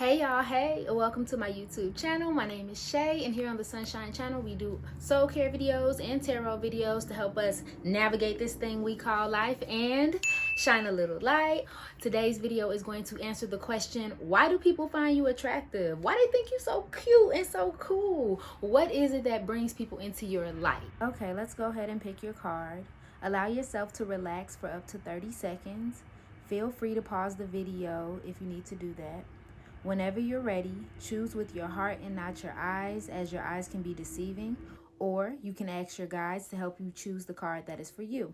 Hey y'all, hey, welcome to my YouTube channel. My name is Shay, and here on the Sunshine channel we do soul care videos and tarot videos to help us navigate this thing we call life and shine a little light. Today's video is going to answer the question, why do people find you attractive? Why do they think you're so cute and so cool? What is it that brings people into your life? Okay, let's go ahead and pick your card. Allow yourself to relax for up to 30 seconds. Feel free to pause the video if you need to do that. Whenever you're ready, choose with your heart and not your eyes, as your eyes can be deceiving, or you can ask your guides to help you choose the card that is for you.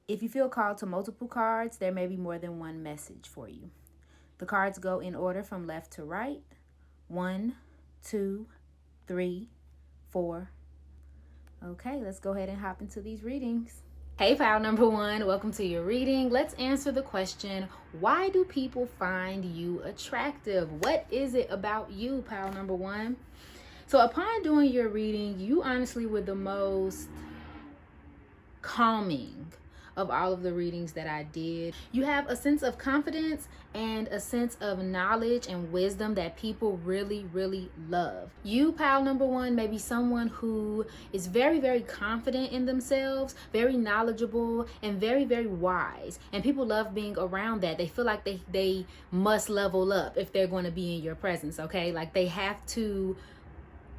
If you feel called to multiple cards, there may be more than one message for you. The cards go in order from left to right. 1, 2, 3, 4. Okay, let's go ahead and hop into these readings. Hey pile number one, welcome to your reading. Let's answer the question, why do people find you attractive? What is it about you, pile number one? So upon doing your reading, you honestly were the most calming of all of the readings that I did. You have a sense of confidence and a sense of knowledge and wisdom that people really, really love. You, pile number one, may be someone who is very, very confident in themselves, very knowledgeable, and very, very wise. And people love being around that. They feel like they must level up if they're going to be in your presence, okay? Like they have to.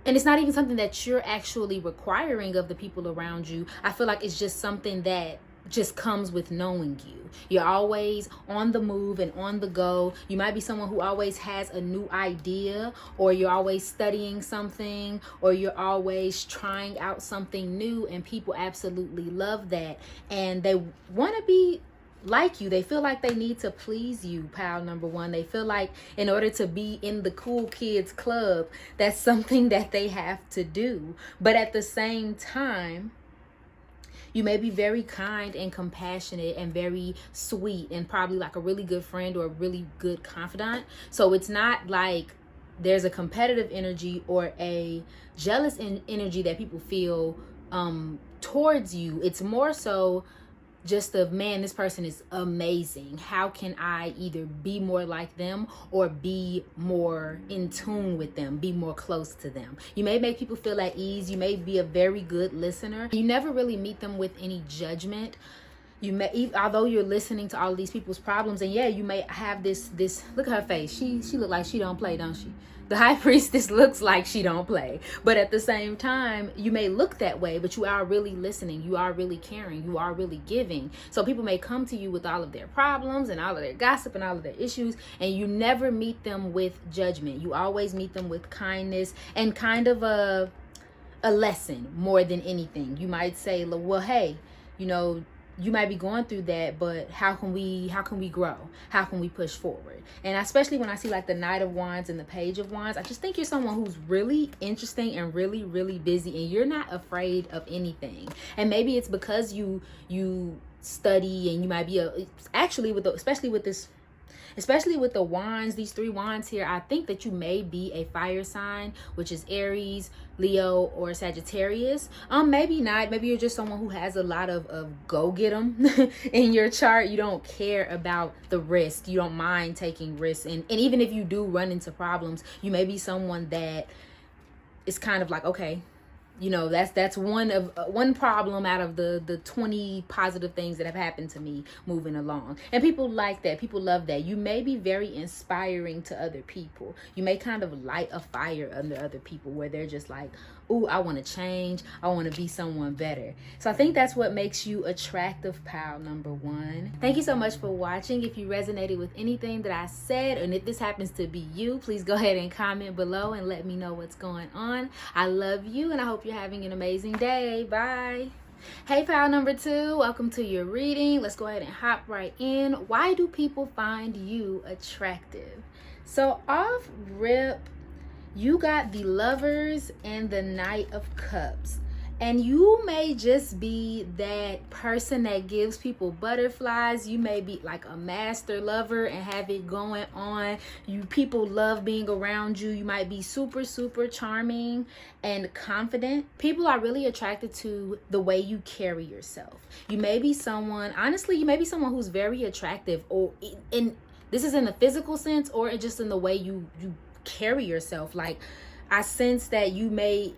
And it's not even something that you're actually requiring of the people around you. I feel like it's just something that just comes with knowing you. You're always on the move and on the go. You might be someone who always has a new idea, or you're always studying something, or you're always trying out something new, and people absolutely love that. And they want to be like you. They feel like they need to please you, pile number one. They feel like in order to be in the cool kids club, that's something that they have to do. But at the same time, you may be very kind and compassionate and very sweet and probably like a really good friend or a really good confidant. So it's not like there's a competitive energy or a jealous energy that people feel towards you. It's more so just of, man, this person is amazing. How can I either be more like them or be more in tune with them, be more close to them? You may make people feel at ease. You may be a very good listener. You never really meet them with any judgment. You may, although you're listening to all of these people's problems, and yeah, you may have this look at her face. She look like she don't play, don't she? The high priestess looks like she don't play, but at the same time, you may look that way, but you are really listening. You are really caring. You are really giving. So people may come to you with all of their problems and all of their gossip and all of their issues, and you never meet them with judgment. You always meet them with kindness and kind of a lesson more than anything. You might say, well, hey, you might be going through that, but how can we grow? How can we push forward? And especially when I see like the Knight of Wands and the Page of Wands, I just think you're someone who's really interesting and really, really busy, and you're not afraid of anything. And maybe it's because you study, and you might be especially with the wands, these 3 wands here, I think that you may be a fire sign, which is Aries, Leo, or Sagittarius. Maybe not. Maybe you're just someone who has a lot of go get 'em in your chart. You don't care about the risk. You don't mind taking risks. And even if you do run into problems, you may be someone that is kind of like, okay, that's one problem out of the 20 positive things that have happened to me moving along. And people like that. People love that. You may be very inspiring to other people. You may kind of light a fire under other people where they're just like, ooh, I want to change. I want to be someone better. So I think that's what makes you attractive, pile number one. Thank you so much for watching. If you resonated with anything that I said, and if this happens to be you, please go ahead and comment below and let me know what's going on. I love you, and I hope you're having an amazing day. Bye. Hey pile number two, welcome to your reading. Let's go ahead and hop right in. Why do people find you attractive? So off rip, you got the Lovers and the Knight of Cups. And you may just be that person that gives people butterflies. You may be like a master lover and have it going on. People love being around you. You might be super, super charming and confident. People are really attracted to the way you carry yourself. You may be someone, honestly, you may be someone who's very attractive, or in This is in the physical sense, or just in the way you carry yourself. Like, I sense that you may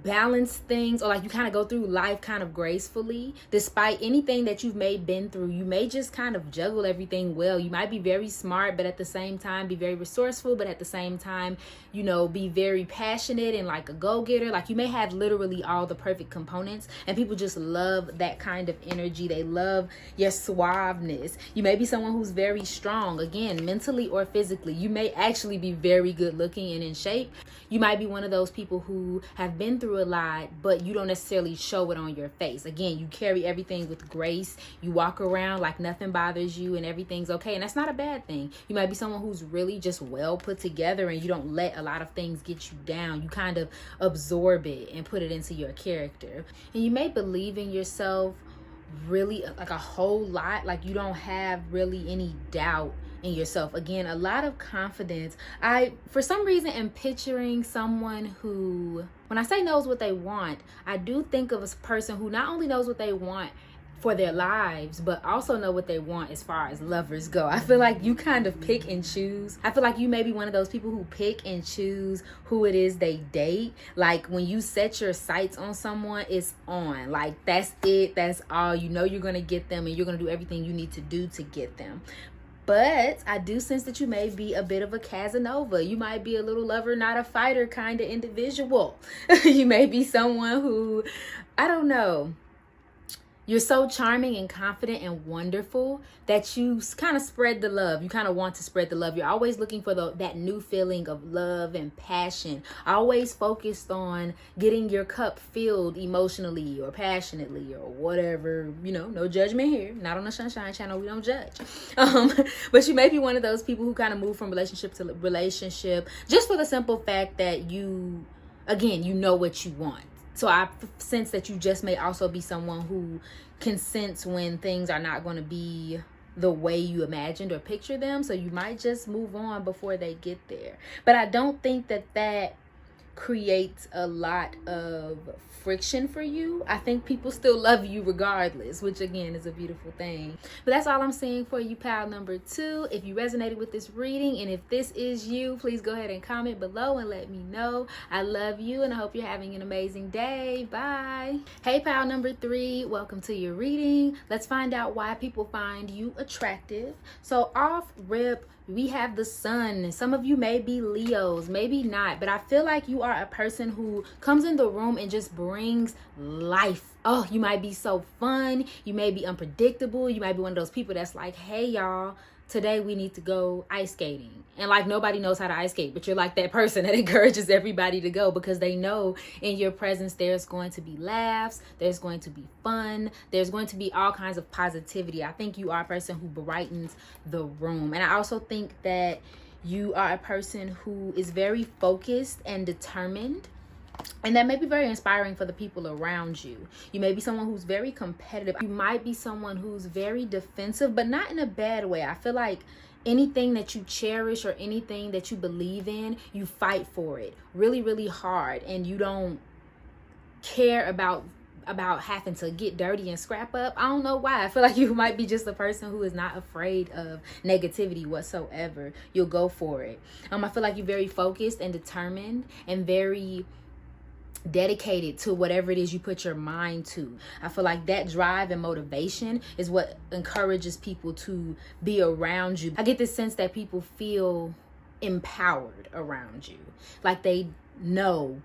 balance things, or like you kind of go through life kind of gracefully despite anything that you've been through. You may just kind of juggle everything well. You might be very smart, but at the same time be very resourceful, but at the same time, you know, be very passionate and like a go-getter. Like, you may have literally all the perfect components, and people just love that kind of energy. They love your suaveness. You may be someone who's very strong, again, mentally or physically. You may actually be very good looking and in shape. You might be one of those people who have been through a lot, but you don't necessarily show it on your face. Again, you carry everything with grace. You walk around like nothing bothers you and everything's okay. And that's not a bad thing. You might be someone who's really just well put together, and you don't let a lot of things get you down. You kind of absorb it and put it into your character. And you may believe in yourself really like a whole lot. Like, you don't have really any doubt in yourself. Again, a lot of confidence. I, for some reason, am picturing someone who, when I say knows what they want, I do think of a person who not only knows what they want for their lives, but also know what they want as far as lovers go. I feel like you kind of pick and choose. I feel like you may be one of those people who pick and choose who it is they date. Like, when you set your sights on someone, it's on. Like, that's it. That's all. You know you're going to get them, and you're going to do everything you need to do to get them. But I do sense that you may be a bit of a Casanova. You might be a little lover, not a fighter kind of individual. You may be someone who, I don't know, you're so charming and confident and wonderful that you kind of spread the love. You kind of want to spread the love. You're always looking for that new feeling of love and passion. Always focused on getting your cup filled emotionally or passionately or whatever. You know, no judgment here. Not on the Sunshyne channel. We don't judge. But you may be one of those people who kind of move from relationship to relationship just for the simple fact that you, again, you know what you want. So I sense that you just may also be someone who can sense when things are not going to be the way you imagined or picture them. So you might just move on before they get there. But I don't think that creates a lot of friction for you. I think people still love you regardless, which again is a beautiful thing. But that's all I'm saying for you, pal number 2. If you resonated with this reading, and if this is you, please go ahead and comment below and let me know. I love you, and I hope you're having an amazing day. Bye. Hey, pal number 3, welcome to your reading. Let's find out why people find you attractive. So off rip, we have the sun. Some of you may be Leos, maybe not, but I feel like you are a person who comes in the room and just brings life. Oh, you might be so fun. You may be unpredictable. You might be one of those people that's like, hey, y'all, today we need to go ice skating. And like, nobody knows how to ice skate, but you're like that person that encourages everybody to go, because they know in your presence there's going to be laughs, there's going to be fun, there's going to be all kinds of positivity. I think you are a person who brightens the room. And I also think that you are a person who is very focused and determined. And that may be very inspiring for the people around you. You may be someone who's very competitive. You might be someone who's very defensive, but not in a bad way. I feel like anything that you cherish or anything that you believe in, you fight for it really, really hard. And you don't care about having to get dirty and scrap up. I don't know why. I feel like you might be just a person who is not afraid of negativity whatsoever. You'll go for it. I feel like you're very focused and determined and very dedicated to whatever it is you put your mind to. I feel like that drive and motivation is what encourages people to be around you. I get this sense that people feel empowered around you. Like they know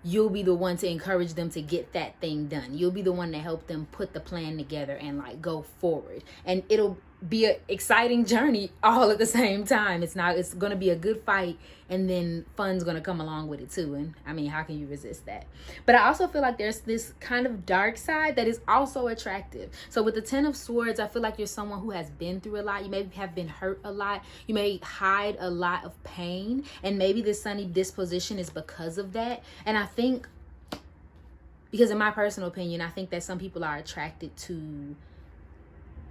you'll be the one to encourage them to get that thing done. You'll be the one to help them put the plan together and like go forward. And it'll be an exciting journey all at the same time. It's going to be a good fight, and then fun's going to come along with it too. And I mean, how can you resist that? But I also feel like there's this kind of dark side that is also attractive. So with the 10 of Swords, I feel like you're someone who has been through a lot. You may have been hurt a lot. You may hide a lot of pain, and maybe this sunny disposition is because of that. And I think, because in my personal opinion, I think that some people are attracted to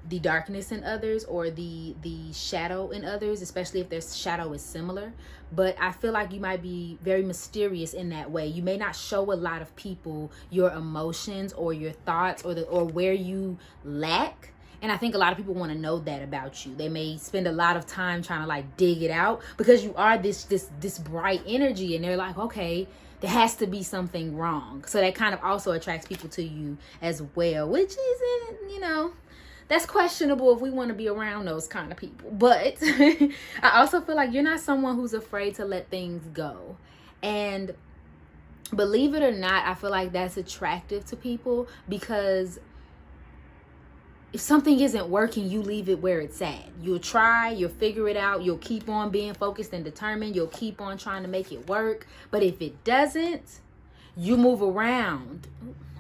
the darkness in others, or the shadow in others, especially if their shadow is similar. But I feel like you might be very mysterious in that way. You may not show a lot of people your emotions or your thoughts or where you lack. And I think a lot of people want to know that about you. They may spend a lot of time trying to like dig it out because you are this bright energy, and they're like, okay, there has to be something wrong. So that kind of also attracts people to you as well, which isn't, you know, that's questionable if we want to be around those kind of people. But I also feel like you're not someone who's afraid to let things go. And believe it or not, I feel like that's attractive to people, because if something isn't working, you leave it where it's at. You'll try, you'll figure it out, you'll keep on being focused and determined, you'll keep on trying to make it work. But if it doesn't, you move around.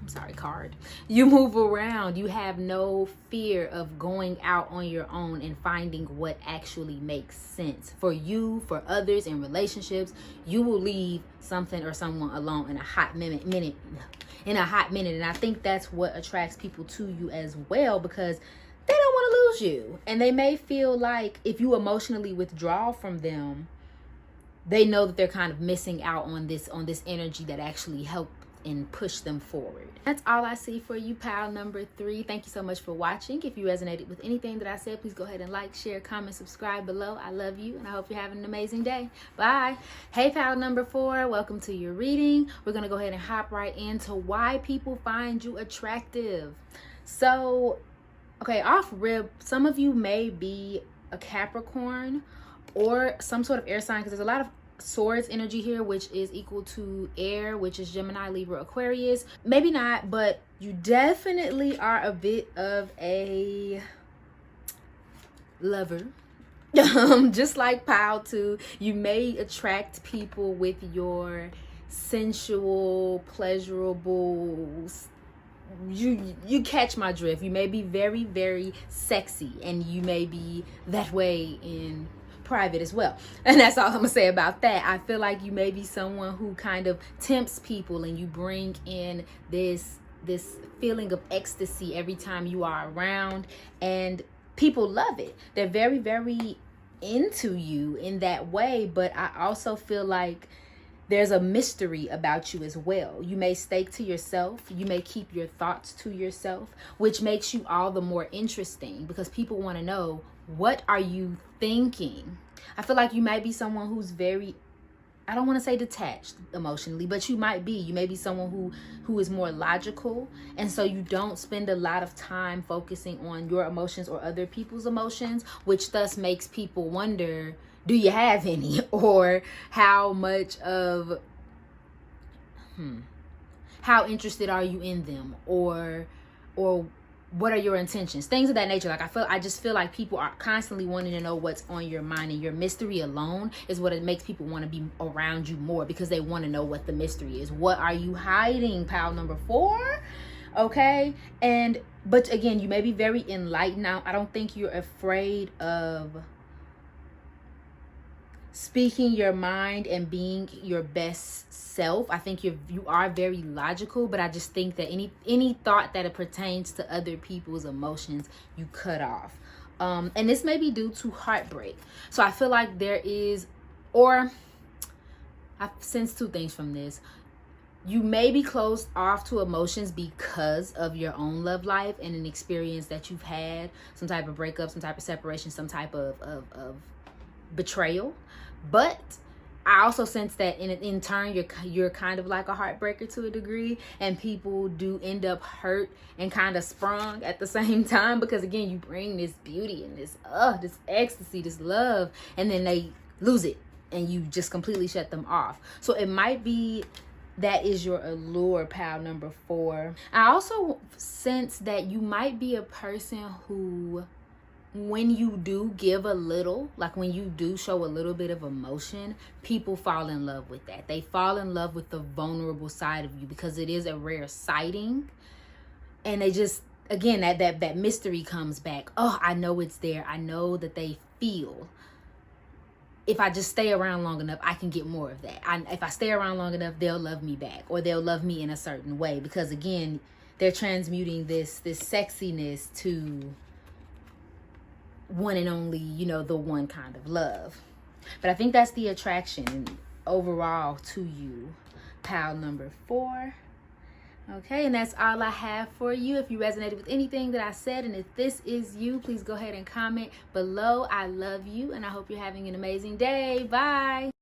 I'm sorry, card. You move around. You have no fear of going out on your own and finding what actually makes sense for you, for others, in relationships. You will leave something or someone alone in a hot minute. And I think that's what attracts people to you as well, because they don't want to lose you. And they may feel like if you emotionally withdraw from them, they know that they're kind of missing out on this energy that actually helped and push them forward. That's all I see for you, pile number 3. Thank you so much for watching. If you resonated with anything that I said, please go ahead and like, share, comment, subscribe below. I love you, and I hope you're having an amazing day. Bye. Hey, pile number 4, welcome to your reading. We're gonna go ahead and hop right into why people find you attractive. So, okay, off rip, some of you may be a Capricorn or some sort of air sign, because there's a lot of Swords energy here, which is equal to air, which is Gemini, Libra, Aquarius. Maybe not, but you definitely are a bit of a lover. Just like pile 2, you may attract people with your sensual, pleasurable, you catch my drift. You may be very, very sexy, and you may be that way in private as well. And that's all I'm gonna say about that. I feel like you may be someone who kind of tempts people, and you bring in this feeling of ecstasy every time you are around, and people love it. They're very, very into you in that way. But I also feel like there's a mystery about you as well. You may stay to yourself. You may keep your thoughts to yourself, which makes you all the more interesting, because people want to know, what are you thinking? I feel like you might be someone who's very, I don't want to say detached emotionally, but you may be someone who is more logical. And so you don't spend a lot of time focusing on your emotions or other people's emotions, which thus makes people wonder, do you have any? Or how much of, how interested are you in them? Or what are your intentions? Things of that nature. Like I just feel like people are constantly wanting to know what's on your mind, and your mystery alone is what it makes people want to be around you more, because they want to know what the mystery is. What are you hiding, pile number 4? Okay. But again, you may be very enlightened. Now, I don't think you're afraid of speaking your mind and being your best self. I think you are very logical, but I just think that any thought that it pertains to other people's emotions, you cut off. And this may be due to heartbreak. So I feel like there is, or I sense 2 things from this. You may be closed off to emotions because of your own love life and an experience that you've had, some type of breakup, some type of separation, some type of betrayal. But I also sense that in turn you're kind of like a heartbreaker to a degree, and people do end up hurt and kind of sprung at the same time, because again, you bring this beauty and this ecstasy, this love, and then they lose it and you just completely shut them off. So it might be that is your allure, pile number 4. I also sense that you might be a person who, when you do give a little, like when you do show a little bit of emotion, people fall in love with that. They fall in love with the vulnerable side of you, because it is a rare sighting. And they just, again, that mystery comes back. Oh, I know it's there. I know that they feel, if I just stay around long enough, I can get more of that. If I stay around long enough, they'll love me back, or they'll love me in a certain way, because again, they're transmuting this sexiness to one and only, the one kind of love. But I think that's the attraction overall to you, pile number 4. Okay, and that's all I have for you. If you resonated with anything that I said, and if this is you, please go ahead and comment below. I love you, and I hope you're having an amazing day. Bye.